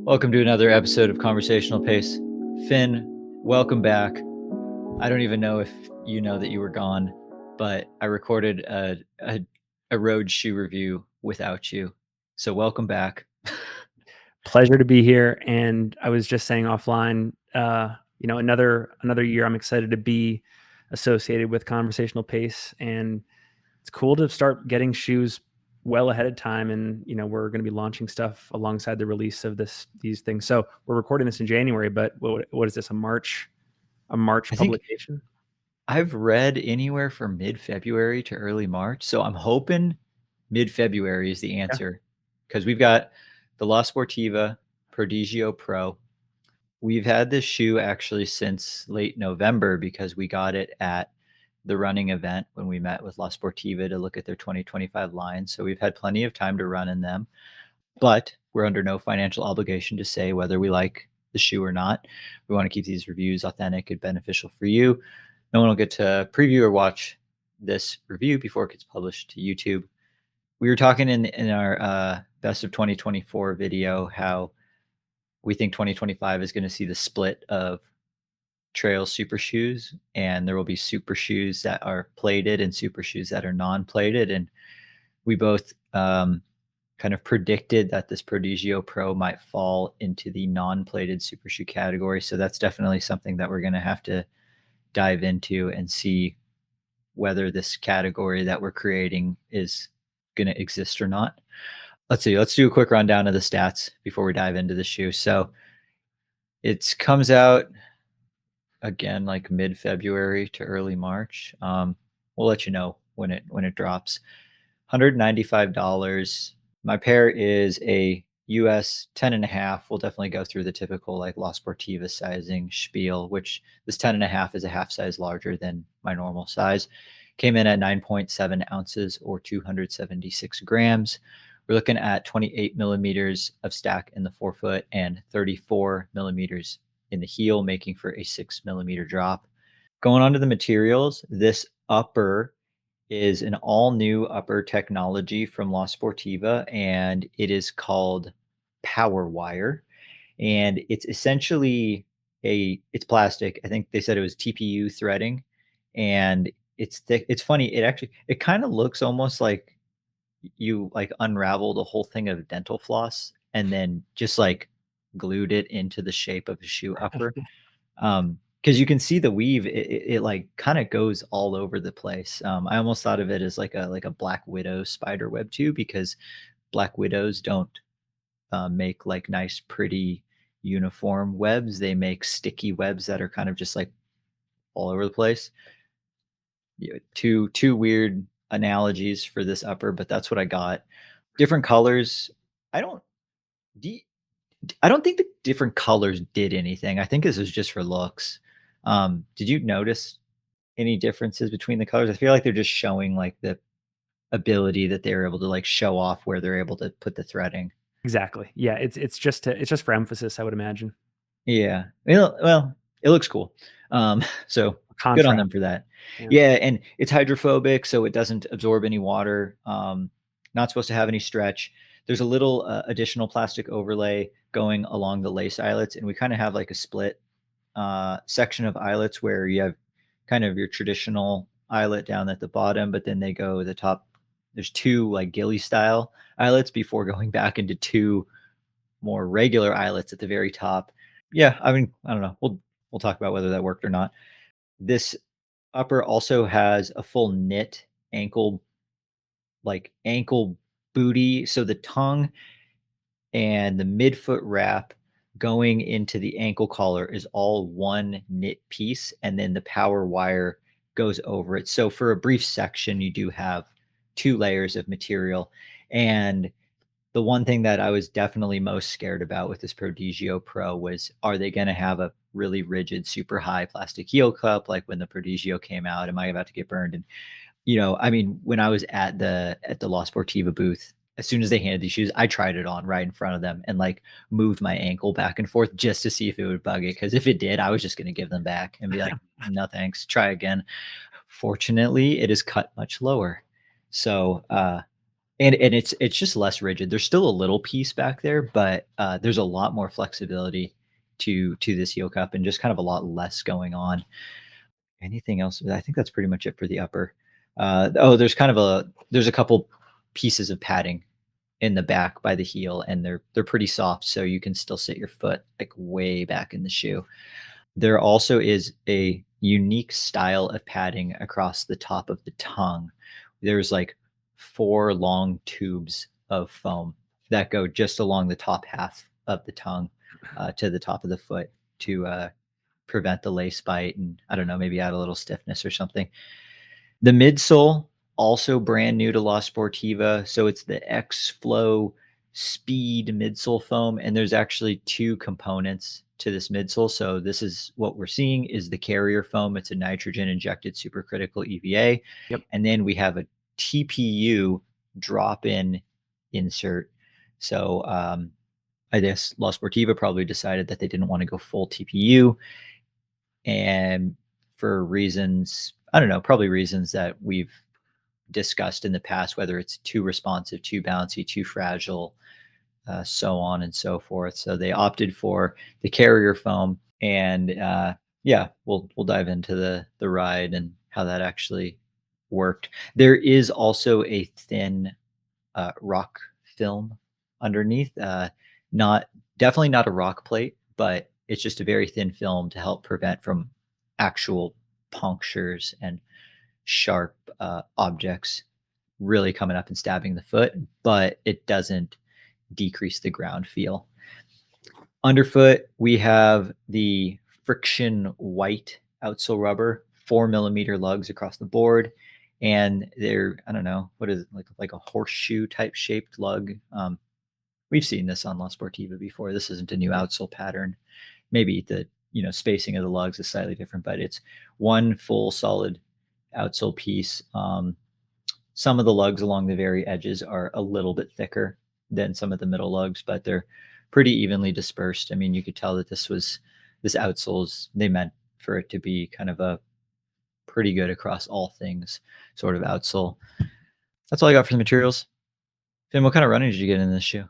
Welcome to another episode of Conversational Pace. Finn, welcome back. I don't even know if you know that you were gone, but I recorded a road shoe review without you. So welcome back. Pleasure to be here. And I was just saying offline, another year I'm excited to be associated with Conversational Pace. And it's cool to start getting shoes well ahead of time. And, we're going to be launching stuff alongside the release of these things. So we're recording this in January, but what is this, a March I think publication? I've read anywhere from mid-February to early March. So I'm hoping mid-February is the answer because we've got the La Sportiva Prodigio Pro. We've had this shoe actually since late November because we got it at the running event when we met with La Sportiva to look at their 2025 line. So we've had plenty of time to run in them, but we're under no financial obligation to say whether we like the shoe or not. We want to keep these reviews authentic and beneficial for you. No one will get to preview or watch this review before it gets published to YouTube. We were talking in our best of 2024 video how we think 2025 is going to see the split of trail super shoes, and there will be super shoes that are plated and super shoes that are non-plated. And we both kind of predicted that this Prodigio Pro might fall into the non-plated super shoe category. So that's definitely something that we're going to have to dive into and see whether this category that we're creating is going to exist or not. Let's see. Let's do a quick rundown of the stats before we dive into the shoe. So it comes out again like mid-February to early March. We'll let you know when it drops. $195. My pair is a US 10.5. We'll definitely go through the typical like La Sportiva sizing spiel, which this 10.5 is a half size larger than my normal size. Came in at 9.7 ounces or 276 grams. We're looking at 28 millimeters of stack in the forefoot and 34 millimeters in the heel, making for a 6 millimeter drop. Going on to the materials, this upper is an all new upper technology from La Sportiva, and it is called Power Wire. And it's essentially it's plastic. I think they said it was TPU threading, and it's thick. It's funny. It kind of looks almost like you like unraveled a whole thing of dental floss and then just like glued it into the shape of a shoe upper. Because you can see the weave, it like kind of goes all over the place. I almost thought of it as like a Black Widow spider web too, because Black Widows don't make like nice, pretty uniform webs. They make sticky webs that are kind of just like all over the place. Yeah, two weird analogies for this upper, but that's what I got. Different colors. I don't. I don't think the different colors did anything. I think this was just for looks. Did you notice any differences between the colors? I feel like they're just showing like the ability that they're able to like show off where they're able to put the threading. Exactly. Yeah. It's just for emphasis, I would imagine. Yeah. Well, it looks cool. So good on them for that. Yeah, and it's hydrophobic, so it doesn't absorb any water. Not supposed to have any stretch. There's a little additional plastic overlay going along the lace eyelets, and we kind of have like a split section of eyelets where you have kind of your traditional eyelet down at the bottom, but then they go the top. There's two like ghillie style eyelets before going back into two more regular eyelets at the very top. Yeah, I mean, I don't know. We'll talk about whether that worked or not. This upper also has a full knit ankle booty. So the tongue and the midfoot wrap going into the ankle collar is all one knit piece, and then the power wire goes over it. So for a brief section, you do have two layers of material. And the one thing that I was definitely most scared about with this Prodigio Pro was, are they going to have a really rigid, super high plastic heel cup like when the Prodigio came out? Am I about to get burned? And I mean, when I was at the La Sportiva booth, as soon as they handed these shoes, I tried it on right in front of them and like moved my ankle back and forth just to see if it would bug it. Because if it did, I was just going to give them back and be like, no thanks, try again. Fortunately, it is cut much lower. So And it's just less rigid. There's still a little piece back there, but there's a lot more flexibility to this heel cup and just kind of a lot less going on. Anything else? I think that's pretty much it for the upper. Oh, there's a couple pieces of padding in the back by the heel, and they're pretty soft, so you can still sit your foot like way back in the shoe. There also is a unique style of padding across the top of the tongue. There's like 4 long tubes of foam that go just along the top half of the tongue, to the top of the foot to, prevent the lace bite and, I don't know, maybe add a little stiffness or something. The midsole, also brand new to La Sportiva. So it's the X-Flow Speed midsole foam. And there's actually 2 components to this midsole. So this is what we're seeing is the carrier foam. It's a nitrogen injected supercritical EVA. Yep. And then we have a TPU drop-in insert. So I guess La Sportiva probably decided that they didn't want to go full TPU. And for reasons, I don't know, probably reasons that we've discussed in the past, whether it's too responsive, too bouncy, too fragile, so on and so forth. So they opted for the carrier foam, and yeah, we'll dive into the ride and how that actually worked. There is also a thin rock film underneath, not definitely not a rock plate, but it's just a very thin film to help prevent from actual punctures and sharp objects really coming up and stabbing the foot, but it doesn't decrease the ground feel. Underfoot, we have the friction white outsole rubber, 4 millimeter lugs across the board. And they're, I don't know, what is it, like a horseshoe type shaped lug. We've seen this on La Sportiva before. This isn't a new outsole pattern. Maybe the spacing of the lugs is slightly different, but it's one full solid outsole piece. Some of the lugs along the very edges are a little bit thicker than some of the middle lugs, but they're pretty evenly dispersed. I mean, you could tell that this outsoles, they meant for it to be kind of a pretty good across all things sort of outsole. That's all I got for the materials. Finn, what kind of running did you get in this shoe?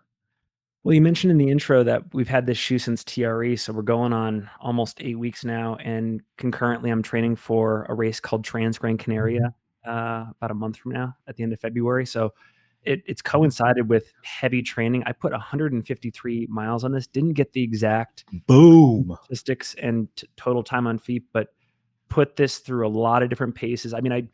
Well, you mentioned in the intro that we've had this shoe since TRE, so we're going on almost 8 weeks now, and concurrently, I'm training for a race called Trans Gran Canaria, about a month from now at the end of February, so it's coincided with heavy training. I put 153 miles on this, didn't get the exact Boom. statistics and total time on feet, but put this through a lot of different paces. I mean,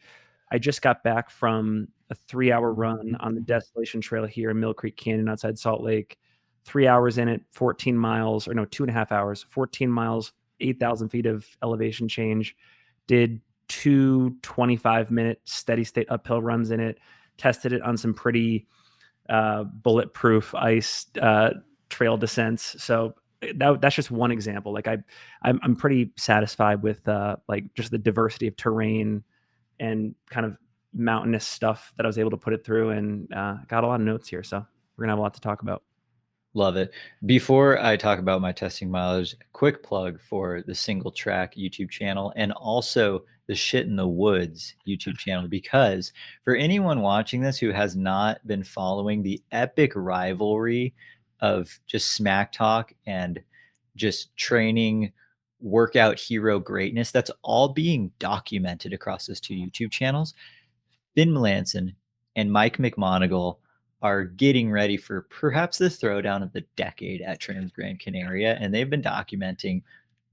I just got back from a 3-hour run on the Desolation Trail here in Mill Creek Canyon outside Salt Lake. 3 hours in it, 14 miles, or no, 2.5 hours, 14 miles, 8,000 feet of elevation change. Did 2 25-minute steady state uphill runs in it. Tested it on some pretty bulletproof ice trail descents. So that's just one example. Like I'm pretty satisfied with like just the diversity of terrain and kind of mountainous stuff that I was able to put it through, and got a lot of notes here. So we're gonna have a lot to talk about. Love it. Before I talk about my testing mileage, quick plug for the Single Track YouTube channel and also the Shit in the Woods YouTube channel, because for anyone watching this who has not been following the epic rivalry of just smack talk and just training workout hero greatness, that's all being documented across those 2 YouTube channels. Finn Melanson and Mike McMonagle are getting ready for perhaps the throwdown of the decade at Trans Gran Canaria, and they've been documenting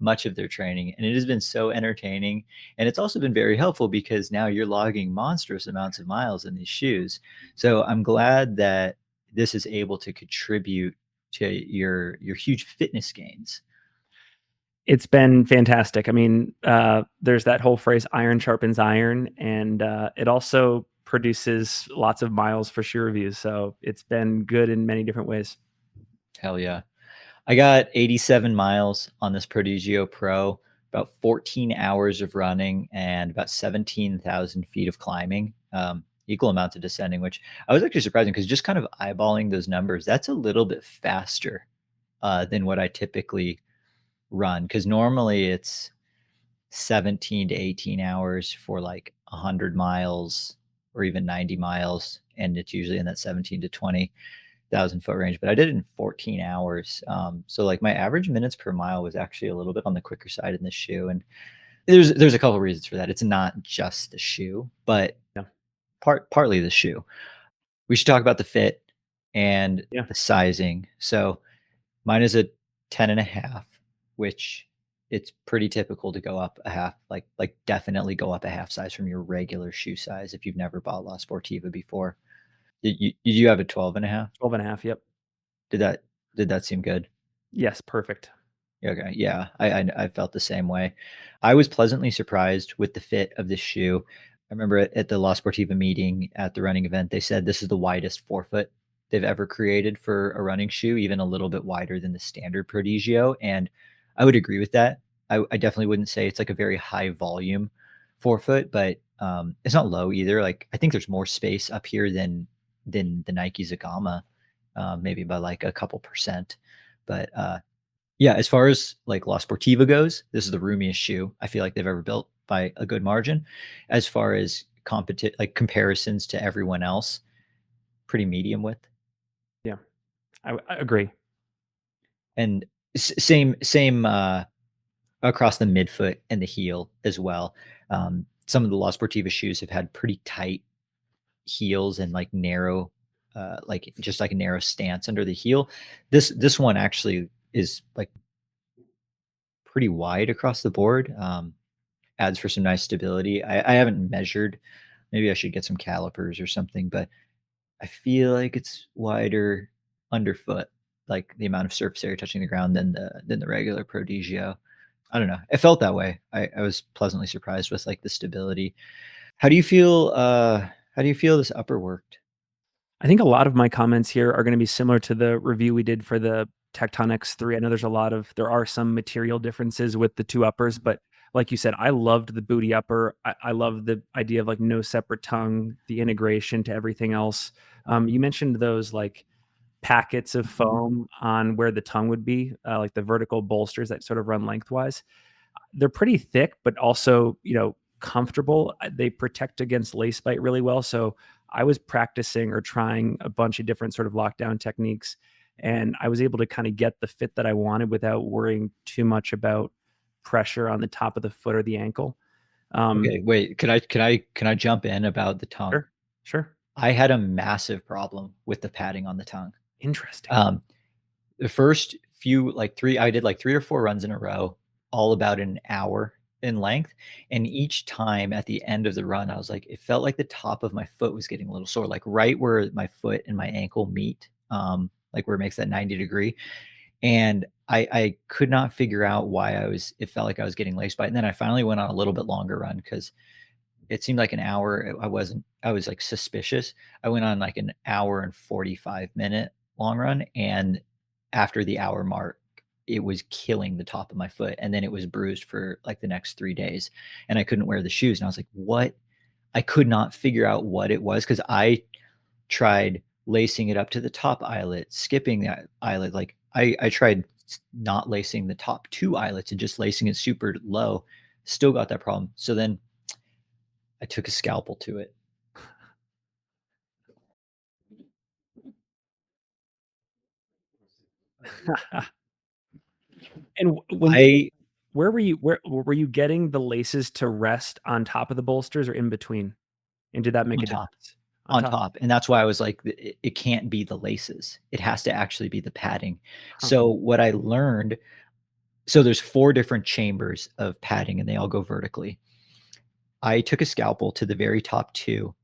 much of their training, and it has been so entertaining. And it's also been very helpful because now you're logging monstrous amounts of miles in these shoes. So I'm glad that this is able to contribute to your huge fitness gains. It's been fantastic. I mean, there's that whole phrase, iron sharpens iron, and it also produces lots of miles for shoe reviews. So it's been good in many different ways. Hell yeah. I got 87 miles on this Prodigio Pro, about 14 hours of running and about 17,000 feet of climbing, equal amounts of descending, which I was actually surprising because just kind of eyeballing those numbers, that's a little bit faster than what I typically run, because normally it's 17 to 18 hours for like 100 miles or even 90 miles, and it's usually in that 17 to 20,000 foot range. But I did it in 14 hours. So like my average minutes per mile was actually a little bit on the quicker side in the shoe, and there's a couple of reasons for that. It's not just the shoe, but Yeah. partly the shoe. We should talk about the fit and Yeah. the sizing. So mine is a 10 and a half, which it's pretty typical to go up a half, like definitely go up a half size from your regular shoe size if you've never bought La Sportiva before. Did you have a 12 and a half? 12 and a half. Yep. Did that did that seem good? Yes. Perfect. Okay, yeah, I felt the same way. I was pleasantly surprised with the fit of this shoe. I remember at the La Sportiva meeting at the running event, they said this is the widest forefoot they've ever created for a running shoe, even a little bit wider than the standard Prodigio, and I would agree with that. I definitely wouldn't say it's like a very high volume forefoot, but it's not low either. Like I think there's more space up here than the Nike Zagama, maybe by like a couple percent. But yeah, as far as like La Sportiva goes, this is the roomiest shoe I feel like they've ever built by a good margin. As far as like comparisons to everyone else, pretty medium width. Yeah. I agree. And same across the midfoot and the heel as well. Some of the La Sportiva shoes have had pretty tight heels and like narrow, like just like a narrow stance under the heel. This one actually is like pretty wide across the board. Adds for some nice stability. I haven't measured. Maybe I should get some calipers or something, but I feel like it's wider underfoot, like the amount of surface area touching the ground than the regular Prodigio. I don't know. It felt that way. I was pleasantly surprised with like the stability. How do you feel? How do you feel this upper worked? I think a lot of my comments here are going to be similar to the review we did for the Tecton X3. I know there are some material differences with the two uppers, but like you said, I loved the booty upper. I love the idea of like no separate tongue, the integration to everything else. You mentioned those like packets of foam on where the tongue would be, like the vertical bolsters that sort of run lengthwise. They're pretty thick, but also, comfortable. They protect against lace bite really well. So I was practicing or trying a bunch of different sort of lockdown techniques, and I was able to kind of get the fit that I wanted without worrying too much about pressure on the top of the foot or the ankle. Okay, wait. Can I jump in about the tongue? Sure, sure. I had a massive problem with the padding on the tongue. Interesting. Um, the first few like three I did like 3 or 4 runs in a row, all about an hour in length, and each time at the end of the run, I was like it felt like the top of my foot was getting a little sore, like right where my foot and my ankle meet, like where it makes that 90 degree, and I could not figure out why it felt like I was getting lace bite, and then I finally went on a little bit longer run because it seemed like an hour. I was like suspicious. I went on like an hour and 45-minute long run. And after the hour mark, it was killing the top of my foot. And then it was bruised for like the next 3 days. And I couldn't wear the shoes. And I was like, what? I could not figure out what it was because I tried lacing it up to the top eyelet, skipping that eyelet. Like I tried not lacing the top two eyelets and just lacing it super low. Still got that problem. So then I took a scalpel to it. And when I where were you getting the laces to rest on top of the bolsters or in between? And did that make on a top, difference? On on top? top, and that's why I was like, it can't be the laces. It has to actually be the padding. Huh. So what I learned, so there's 4 different chambers of padding, and they all go vertically. I took a scalpel to the very top 2,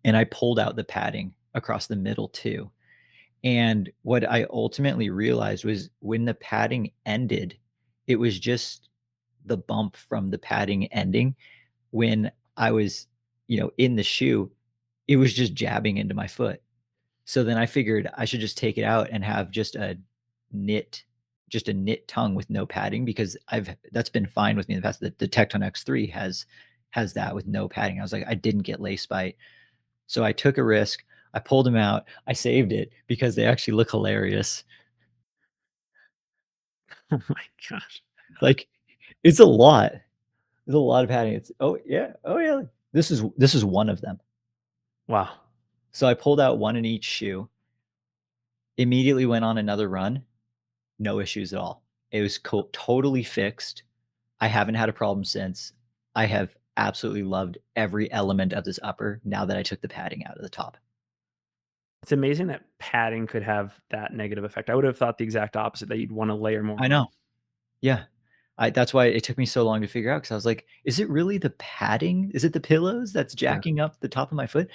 and I pulled out the padding across the middle 2. And what I ultimately realized was when the padding ended, it was just the bump from the padding ending. When I was, in the shoe, it was just jabbing into my foot. So then I figured I should just take it out and have knit just a knit tongue with no padding because I've that's been fine with me in the past. The Tecton X3 has that with no padding. I was like, I didn't get lace bite. So I took a risk. I pulled them out. I saved it because they actually look hilarious. Oh my gosh. Like it's a lot. There's a lot of padding. It's oh yeah. Oh yeah. This is one of them. Wow. So I pulled out one in each shoe, immediately went on another run, no issues at all. It was totally fixed. I haven't had a problem since. I have absolutely loved every element of this upper now that I took the padding out of the top. It's amazing that padding could have that negative effect. I would have thought the exact opposite, that you'd wanna layer more I on. know. Yeah. That's why it took me so long to figure out because I was like, "Is it really the padding? Is it the pillows that's Yeah, jacking up the top of my foot?"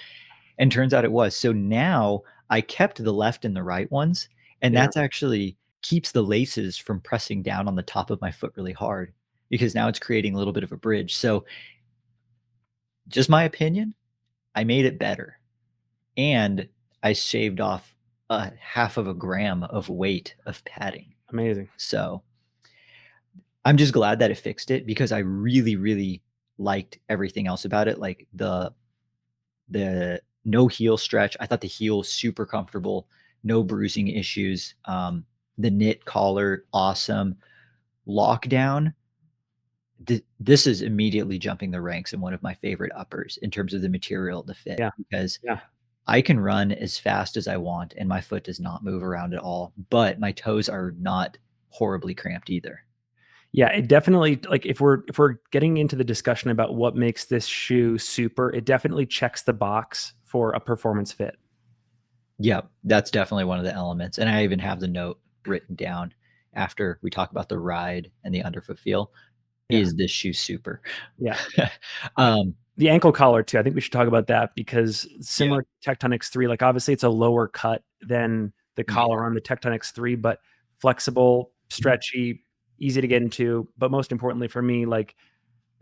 And turns out it was. So now I kept the left and the right ones, and yeah, that's actually keeps the laces from pressing down on the top of my foot really hard because now it's creating a little bit of a bridge. So, just my opinion, I made it better, and I shaved off a half of a gram of weight of padding. amazing. So, I'm just glad that it fixed it because I really, really liked everything else about it, like the no heel stretch. I thought the heel super comfortable, no bruising issues. The knit collar, awesome. Lockdown, this is immediately jumping the ranks in one of my favorite uppers in terms of the material, the fit, Yeah, because yeah. I can run as fast as I want and my foot does not move around at all, but my toes are not horribly cramped either. Yeah, it definitely, like, if we're getting into the discussion about what makes this shoe super, it definitely checks the box for a performance fit. Yeah, that's definitely one of the elements, and I even have the note written down after we talk about the ride and the underfoot feel. Yeah, Is this shoe super? yeah. Uh, Um, the ankle collar too, I think we should talk about that because yeah, similar to Tectonics 3, like, obviously it's a lower cut than the yeah, collar on the Tectonics 3, but flexible, mhm. stretchy, easy to get into, but most importantly for me, like,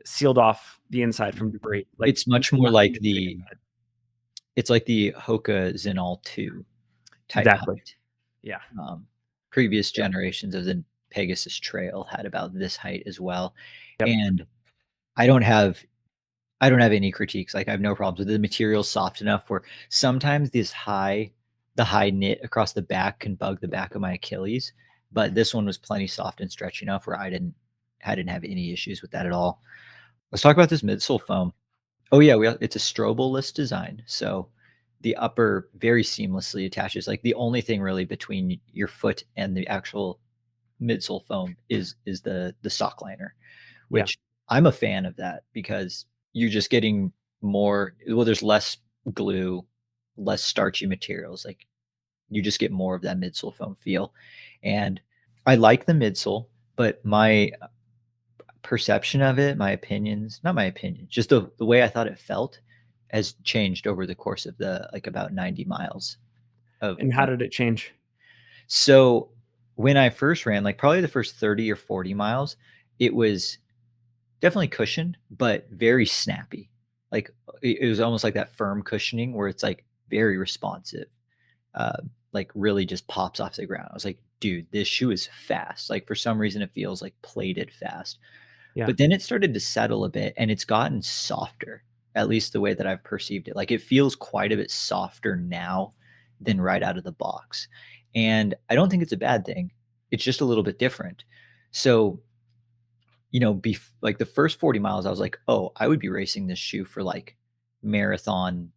sealed off the inside from debris. Like, It's you're much more not like getting anything the inside. it's like the Hoka Zinal 2 type Exactly. height. Yeah, Um, Previous yeah, generations of the Pegasus Trail had about this height as well, yep, and I don't have I don't have any critiques, like, I have no problems with it. The material's soft enough where sometimes the high knit across the back can bug the back of my Achilles, but this one was plenty soft and stretchy enough where I didn't have any issues with that at all. Let's talk about this midsole foam. Oh, yeah, it's a strobo-less design, so the upper very seamlessly attaches, like, the only thing really between your foot and the actual midsole foam is the sock liner, yeah. which I'm a fan of that because you're just getting more well, there's less glue, less starchy materials, like, you just get more of that midsole foam feel, and I like the midsole, but my perception of it, my opinions not my opinions, just the way I thought it felt has changed over the course of the, like, about 90 miles of And how did it change? so, when I first ran, like, probably the first 30 or 40 miles, it was definitely cushioned, but very snappy. Like, it was almost like that firm cushioning where it's, like, very responsive, like, really just pops off the ground. I was like, "Dude, this shoe is fast." Like, for some reason, it feels, like, plated fast. Yeah, But then it started to settle a bit, and it's gotten softer, at least the way that I've perceived it. Like, it feels quite a bit softer now than right out of the box, and I don't think it's a bad thing. It's just a little bit different. So, like, the first 40 miles, I was like, "Oh, I would be racing this shoe for, like, marathon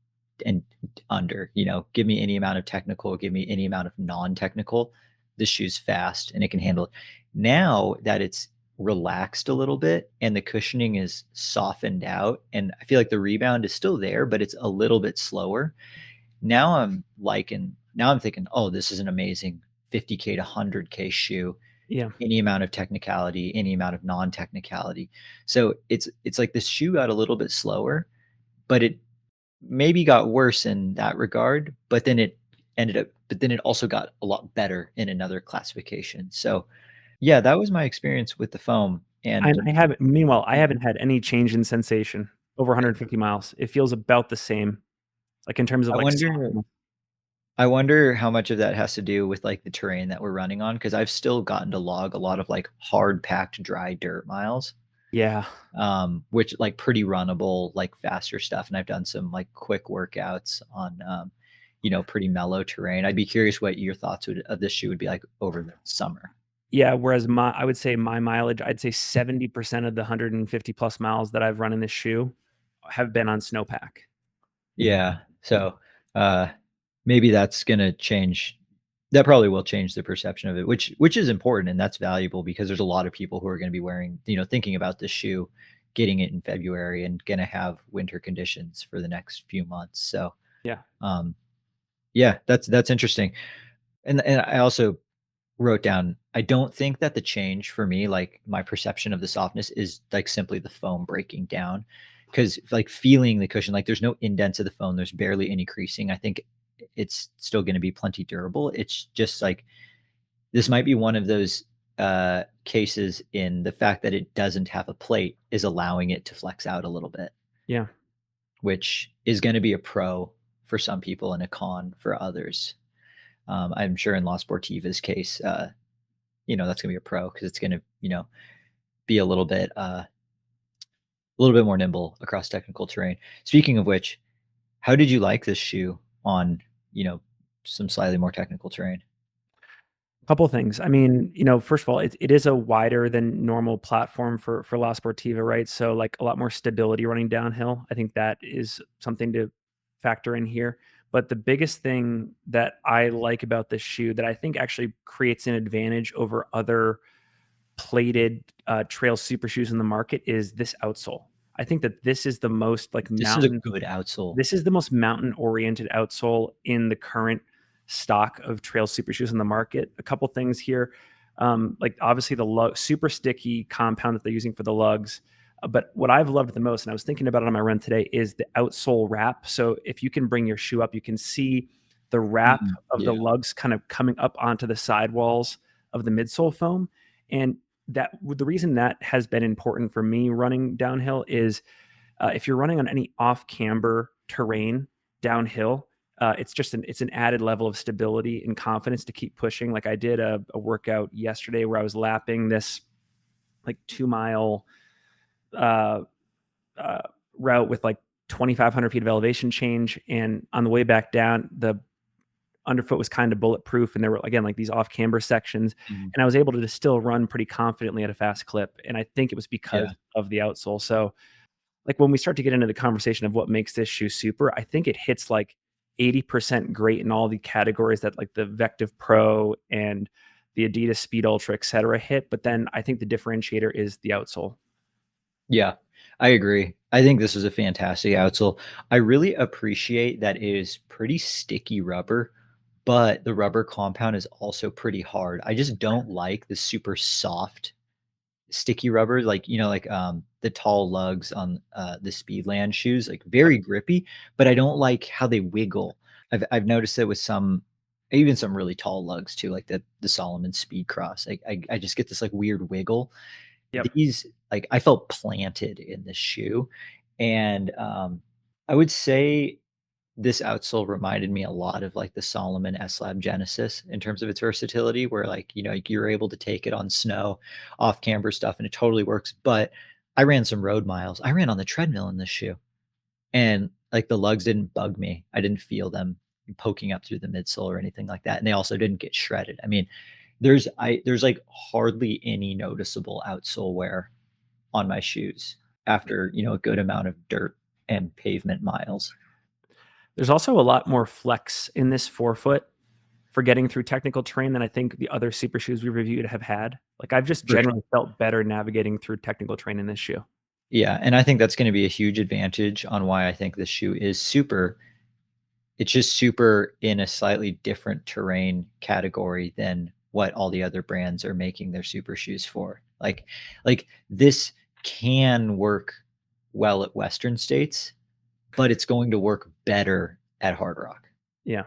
and under, give me any amount of technical, give me any amount of non-technical. This shoe's fast and it can handle it." Now that it's relaxed a little bit and the cushioning is softened out and I feel like the rebound is still there, but it's a little bit slower. Now I'm thinking, "Oh, this is an amazing 50K to 100K shoe, yeah. any amount of technicality, any amount of non-technicality." So it's like this shoe got a little bit slower, but it maybe got worse in that regard, but then it also got a lot better in another classification. So, yeah, that was my experience with the foam, and And I haven't meanwhile, I haven't had any change in sensation over 150 miles. It feels about the same, like, in terms of, I like, wonder softness. I wonder how much of that has to do with, like, the terrain that we're running on because 'cause I've still gotten to log a lot of, like, hard packed dry dirt miles, Yeah. which, like, pretty runnable, like, faster stuff, and I've done some, like, quick workouts on, pretty mellow terrain. I'd be curious what your thoughts of this shoe would be like over the summer. Yeah, whereas I would say my mileage, I'd say 70% of the 150 plus miles that I've run in this shoe have been on snowpack. Yeah. So uh, maybe that's going to change. That probably will change the perception of it, which is important and that's valuable because there's a lot of people who are going to be wearing, thinking about this shoe, getting it in February and going to have winter conditions for the next few months. So Yeah. um, yeah, that's interesting. And I also wrote down, I don't think that the change for me, like my perception of the softness is like simply the foam breaking down. Cause like feeling the cushion, like there's no indents of the foam, there's barely any creasing. I think it's still going to be plenty durable. It's just like this might be one of those cases in the fact that it doesn't have a plate is allowing it to flex out a little bit, Yeah. which is going to be a pro for some people and a con for others. I'm sure in La Sportiva's case, that's gonna be a pro because it's gonna, be a little bit more nimble across technical terrain. Speaking of which, how did you like this shoe on, you know, some slightly more technical terrain? Couple things. I mean, first of all, it is a wider than normal platform for La Sportiva, right? So like a lot more stability running downhill. I think that is something to factor in here. But the biggest thing that I like about this shoe that I think actually creates an advantage over other plated trail super shoes in the market is this outsole. I think that this is the most like This is a mountain good outsole. this is the most mountain-oriented outsole in the current stock of trail super shoes in the market. A couple things here, like obviously the super sticky compound that they're using for the lugs. But what I've loved the most, and I was thinking about it on my run today, is the outsole wrap. So if you can bring your shoe up, you can see the wrap of the Yeah. lugs kind of coming up onto the sidewalls of the midsole foam. And that the reason that has been important for me running downhill is if you're running on any off camber terrain downhill, it's an added level of stability and confidence to keep pushing. Like I did a workout yesterday where I was lapping this like 2 mile uh, uh, route with like 2,500 feet of elevation change, and on the way back down, the underfoot was kind of bulletproof, and there were again like these off camber sections, Mhm. and I was able to just still run pretty confidently at a fast clip, and I think it was Yeah. because of the outsole. So like when we start to get into the conversation of what makes this shoe super, I think it hits like 80% great in all the categories that like the Vective Pro and the Adidas Speed Ultra, et cetera, hit. But then I think the differentiator is the outsole. Yeah, I agree. I think this is a fantastic outsole. I really appreciate that it is pretty sticky rubber, but the rubber compound is also pretty hard. I just don't like the super soft sticky rubber, like, the tall lugs on, the Speedland shoes, like, Yep. very grippy, but I don't like how they wiggle. I've noticed it with even some really tall lugs too, like the Solomon Speed Cross. I just get this, like, weird wiggle. Yep. These like, I felt planted in this shoe, and, I would say this outsole reminded me a lot of, like, the Salomon S-Lab Genesis in terms of its versatility, where, like, like, you're able to take it on snow, off camber stuff, and it totally works, but I ran some road miles. I ran on the treadmill in this shoe, and, like, the lugs didn't bug me. I didn't feel them poking up through the midsole or anything like that, and they also didn't get shredded. I mean, there's, like, hardly any noticeable outsole wear on my shoes after, a good amount of dirt and pavement miles. There's also a lot more flex in this forefoot for getting through technical terrain than I think the other super shoes we reviewed have had. Like I've just For generally felt better navigating through technical terrain in this shoe. Yeah, and I think that's gonna be a huge advantage on why I think this shoe is super. It's just super in a slightly different terrain category than what all the other brands are making their super shoes for. Like this can work well at Western states, but it's going to work better at Hard Rock. Yeah.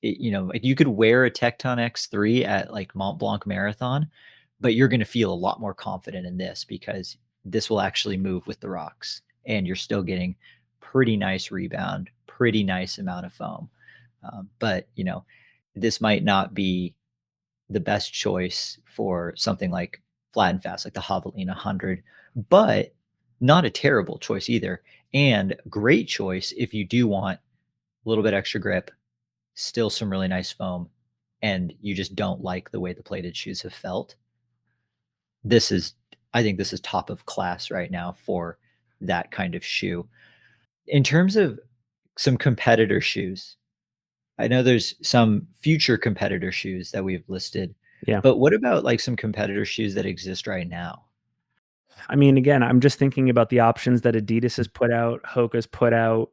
Like you could wear a Tecton X3 at like Mont Blanc Marathon, but you're going to feel a lot more confident in this because this will actually move with the rocks and you're still getting pretty nice rebound, pretty nice amount of foam. But, this might not be the best choice for something like flat and fast, like the Javelina 100, but not a terrible choice either. And great choice if you do want a little bit extra grip, still some really nice foam, and you just don't like the way the plated shoes have felt. This is I think this is top of class right now for that kind of shoe. In terms of some competitor shoes. I know there's some future competitor shoes that we've listed, Yeah. but what about like some competitor shoes that exist right now? I mean, again, I'm just thinking about the options that Adidas has put out, Hoka's put out,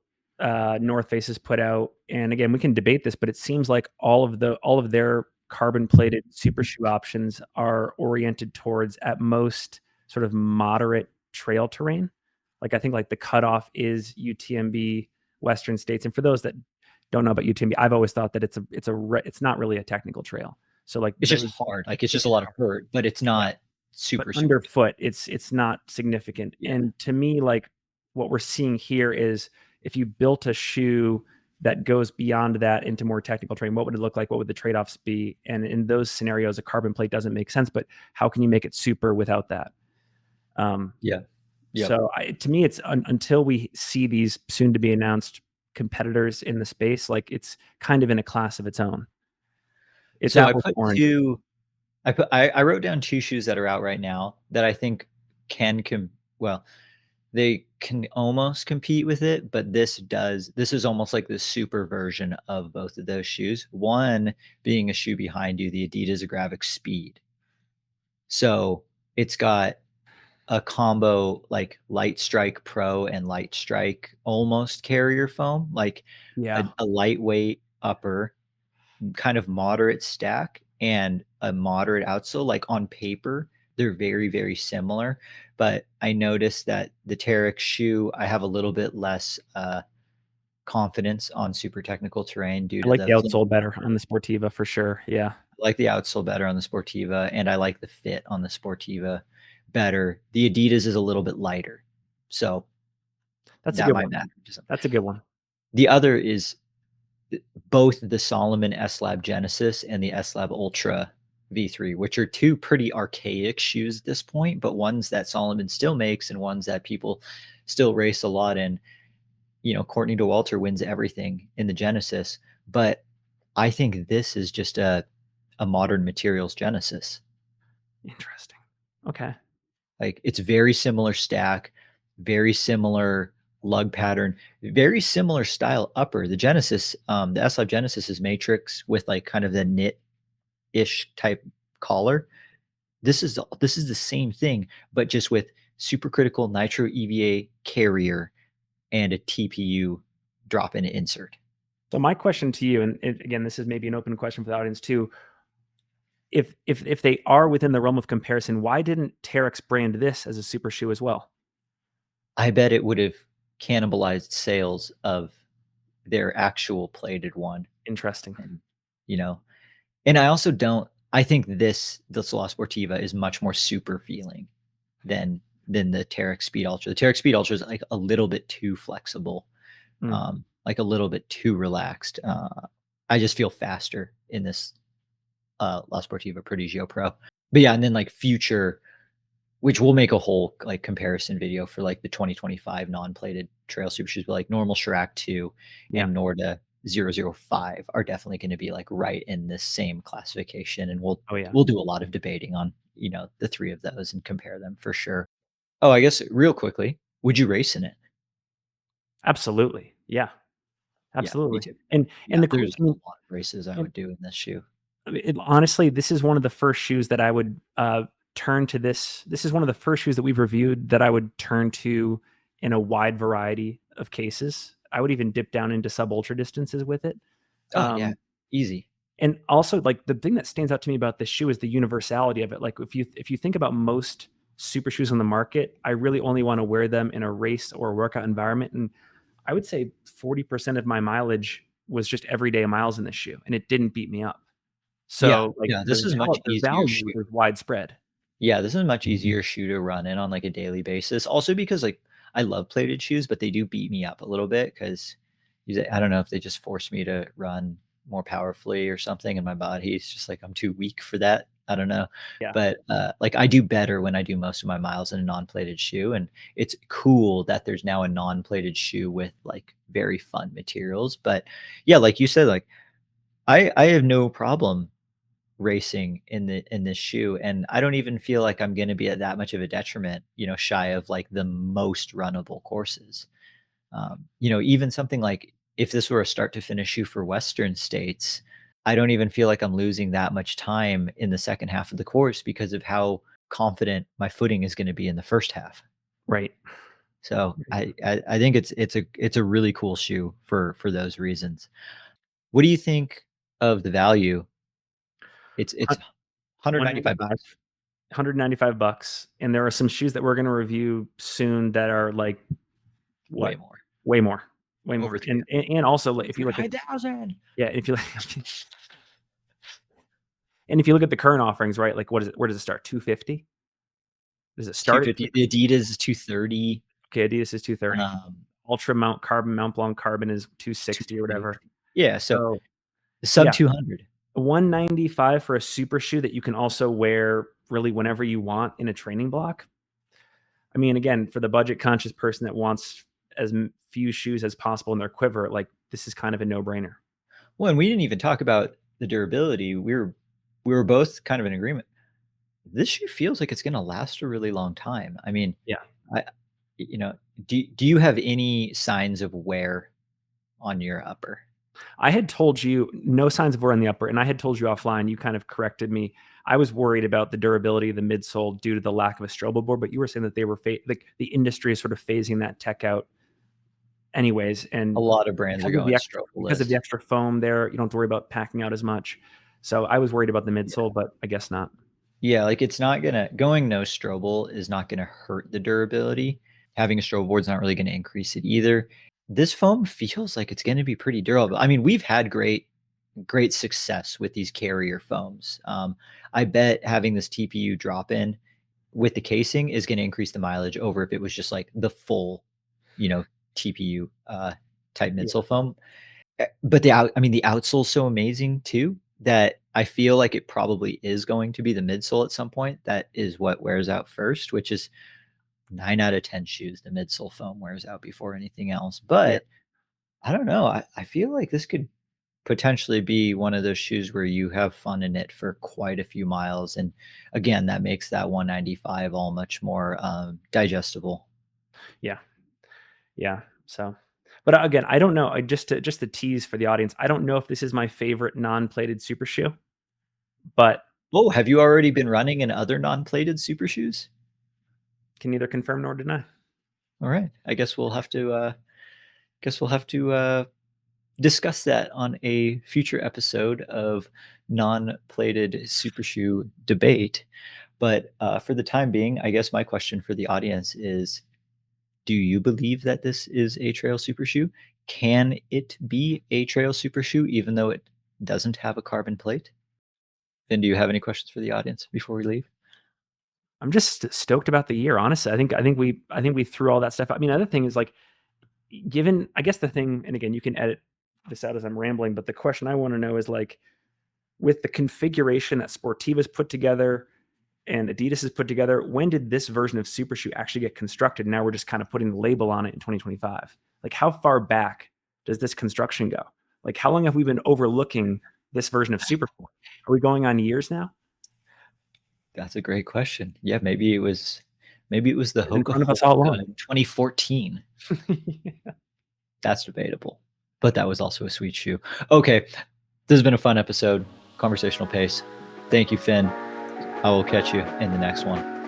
North Face has put out, and again, we can debate this, but it seems like all of their carbon plated super shoe options are oriented towards at most sort of moderate trail terrain. Like I think like the cutoff is UTMB Western States, and for those that don't know about UTMB, I've always thought that it's not really a technical trail. So like It's just those, hard. Like it's it's just a just lot of hurt, but it's yeah. not But super, super. underfoot, it's not significant. Yeah. And to me, like what we're seeing here is if you built a shoe that goes beyond that into more technical terrain, what would it look like? What would the trade-offs be? And in those scenarios, a carbon plate doesn't make sense. But how can you make it super without that? Um, Yeah. Yep. so to me, it's until we see these soon to be announced competitors in the space, like it's kind of in a class of its own. It's So I apples to put oranges. two I wrote down 2 shoes that are out right now that I think can well, they can almost compete with it, but this is almost like the super version of both of those shoes. One being a shoe behind you, the Adidas Agravic Speed. So, it's got a combo, like, Light Strike Pro and Light Strike almost carrier foam, like Yeah. a lightweight upper, kind of moderate stack and a moderate outsole. Like on paper, they're very, very similar. But I noticed that the Terex shoe, I have a little bit less confidence on super technical terrain due I to like the the flimsy outsole better upper. on the Sportiva for sure. Yeah. I like the outsole better on the Sportiva, and I like the fit on the Sportiva better. The Adidas is a little bit lighter, so That's a that good might one. matter to some. That's a good one. The other is both the Solomon S-Lab Genesis and the S-Lab Ultra V3, which are two pretty archaic shoes at this point, but ones that Solomon still makes and ones that people still race a lot in. You know, Courtney Dauwalter wins everything in the Genesis, but I think this is just a modern materials Genesis. Interesting. Okay. Like it's very similar stack, very similar lug pattern, very similar style upper. The Genesis, the S-Lab Genesis is matrix with like kind of the knit ish type collar. This is the same thing, but just with supercritical nitro EVA carrier and a TPU drop-in insert. So my question to you, and again, this is maybe an open question for the audience too. If they are within the realm of comparison, why didn't Terex brand this as a super shoe as well? I bet it would have cannibalized sales of their actual plated one, Interesting. and you know, and I also don't. I think the La Sportiva is much more super feeling than the Terex Speed Ultra. The Terex Speed Ultra is like a little bit too flexible, Mm. like a little bit too relaxed. I just feel faster in this La Sportiva Prodigio Pro. But yeah, and then like future, which we'll make a whole like comparison video for like the 2025 non-plated trail super shoes, but like normal Chirac 2 Yeah. and Norda 005 are definitely going to be like right in this same classification. And Oh yeah. we'll do a lot of debating on, the three of those and compare them for sure. Oh, I guess real quickly, would you race in it? Absolutely. Yeah. Yeah, me Absolutely. too. And Yeah, the cool, there's I a mean, lot of races I and would do in this shoe. honestly, this is one of the first shoes that I would turn to this. This is one of the first shoes that we've reviewed that I would turn to in a wide variety of cases. I would even dip down into sub ultra distances with it. Oh yeah, Um, easy. and also, like the thing that stands out to me about this shoe is the universality of it. Like if you think about most super shoes on the market, I really only want to wear them in a race or a workout environment. And I would say 40% of my mileage was just everyday miles in this shoe, and it didn't beat me up. Yeah, So, like, yeah, this is much the easier value shoe. is widespread. Yeah, this is a much easier shoe to run in on, like, a daily basis. Also because, like, I love plated shoes, but they do beat me up a little bit because I don't know if they just force me to run more powerfully or something, and my body's just like, I'm too weak for that. I don't know. Yeah. But, like, I do better when I do most of my miles in a non-plated shoe, and it's cool that there's now a non-plated shoe with, like, very fun materials. But, yeah, like you said, like, I have no problem racing in this shoe, and I don't even feel like I'm gonna be at that much of a detriment, shy of like the most runnable courses. Even something like if this were a start to finish shoe for Western states, I don't even feel like I'm losing that much time in the second half of the course because of how confident my footing is going to be in the first half. Right. So I think it's a really cool shoe for those reasons. What do you think of the value? It's Hun- 195 195, bucks, $195, and there are some shoes that we're going to review soon that are like way what, more, way more, way more, over 300, and also if you look at 9,000. yeah, if you and if you look at the current offerings, right? Like what is it? Where does it start? 250? Does it start at 250. The Adidas is 230. okay? Adidas is 230. Um, Ultra Mount Carbon, Mount Blanc Carbon is 260 or whatever. 250. Yeah, so So sub yeah, 200. 195 for a super shoe that you can also wear really whenever you want in a training block. I mean, again, for the budget conscious person that wants as few shoes as possible in their quiver, like this is kind of a no brainer. Well, and we didn't even talk about the durability. We were both kind of in agreement. This shoe feels like it's going to last a really long time. I mean, Yeah. I you know, do you have any signs of wear on your upper? I had told you no signs of wear on the upper, and I had told you offline. You kind of corrected me. I was worried about the durability of the midsole due to the lack of a strobo board, but you were saying that they were like the industry is sort of phasing that tech out, anyways. A And lot of brands are going because of the strokeless. extra foam there, you don't have to worry about packing out as much. So I was worried about the midsole, but I guess not. Yeah, like it's not gonna going no strobel is not gonna hurt the durability. Having a strobe board's not really gonna increase it either. This foam feels like it's gonna be pretty durable. I mean, we've had great success with these carrier foams. I bet having this TPU drop in with the casing is gonna increase the mileage over if it was just like the full, TPU type Yeah, midsole foam. But the outsole's so amazing too that I feel like it probably is going to be the midsole at some point. That is what wears out first, which is 9 out of 10 shoes. The midsole foam wears out before anything else. yeah, But I don't know. I feel like this could potentially be one of those shoes where you have fun in it for quite a few miles. And again, that makes that 195 all much more digestible. yeah, yeah. So, but again, I don't know. I just to tease for the audience, I don't know if this is my favorite non-plated super shoe, but Oh, have you already been running in other non-plated super shoes? can neither confirm nor deny. All right. I guess we'll have to discuss that on a future episode of non-plated super shoe debate. But for the time being, I guess my question for the audience is: do you believe that this is a trail super shoe? Can it be a trail super shoe even though it doesn't have a carbon plate? And do you have any questions for the audience before we leave? I'm just stoked about the year, honestly. I think we threw all that stuff out. I mean, another thing is like given I guess the thing, and again, you can edit this out as I'm rambling, but the question I want to know is like with the configuration that Sportiva's put together and Adidas has put together, when did this version of Super Shoe actually get constructed? Now we're just kind of putting the label on it in 2025. Like how far back does this construction go? Like how long have we been overlooking this version of Super Shoe? Are we going on years now? That's a great question. Yeah, maybe it was the In Hoka front of us all Hoka along. in 2014. That's debatable. But that was also a sweet shoe. Okay, this has been a fun episode. Conversational Pace. Thank you, Finn. I will catch you in the next one.